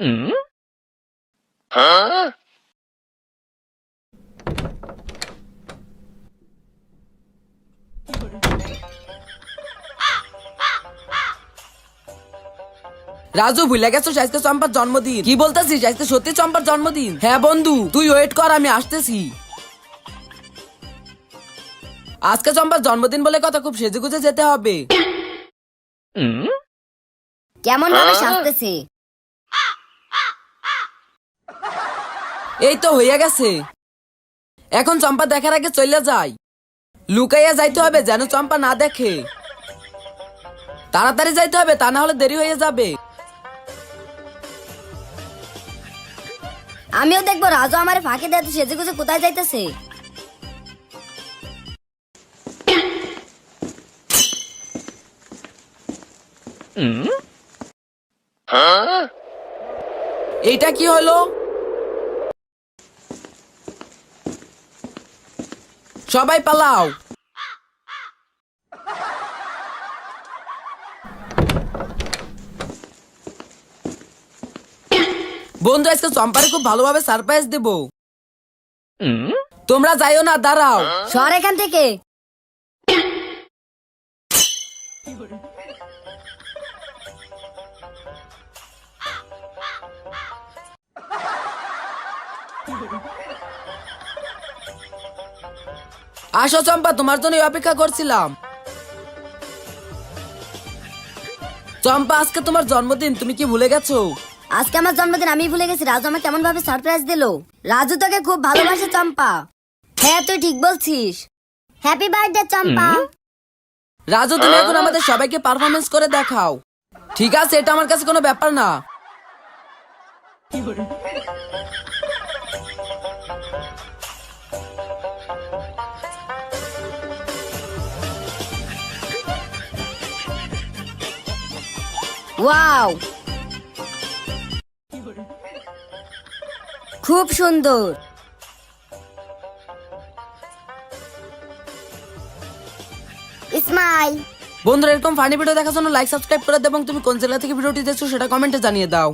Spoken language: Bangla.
রাজু ভুলে গেছো আজকে চম্পার জন্মদিন। কি বলতেছিস, আজকে সত্যি চম্পার জন্মদিন? হ্যাঁ বন্ধু, তুই ওয়েট কর, আমি আসতেছি। আজকে চম্পার জন্মদিন বলে কথা, খুব সেজেগুজে যেতে হবে। কেমন ভাবে সাজতেছে? এই তো হইয়া গেছে। এখন চম্পা দেখার আগে চলে যাই। লুকাইয়া যাইতে হবে যেন চম্পা না দেখে। তাড়াতাড়ি যাইতে হবে, তা না হলে দেরি হয়ে যাবে। আমিও দেখবো রাজু আমারে ফাঁকি দিতে সেজে গুজে কোথায় যাইতেছে। এইটা কি হলো? সবাই পালাও। বন্ধু, আজকে চম্পারে খুব ভালোভাবে সারপ্রাইজ দেব। তোমরা যাইও না, দাঁড়াও। সর এখান থেকে। আসো চম্পা, তোমার জন্য অপেক্ষা করছিলাম। চম্পা, আজকে তোমার জন্মদিন, তুমি কি ভুলে গেছো? আজকে আমার জন্মদিন, আমি ভুলে গেছি। রাজু আমাকে কেমন ভাবে সারপ্রাইজ দিলো। রাজু তোকে খুব ভালোবাসে চম্পা। হ্যাঁ তুই ঠিক বলছিস। হ্যাপি বার্থডে চম্পা। রাজু, তুমি এখন আমাদের সবাইকে পারফরমেন্স করে দেখাও। ঠিক আছে, এটা আমার কাছে কোনো ব্যাপার না। ওয়াও, খুব সুন্দর। স্মাইল। বন্ধুরা, এরকম ফানি ভিডিও দেখার জন্য লাইক সাবস্ক্রাইব করে দেবো এবং তুমি কোন জেলা থেকে ভিডিওটি দেখছো সেটা কমেন্টে জানিয়ে দাও।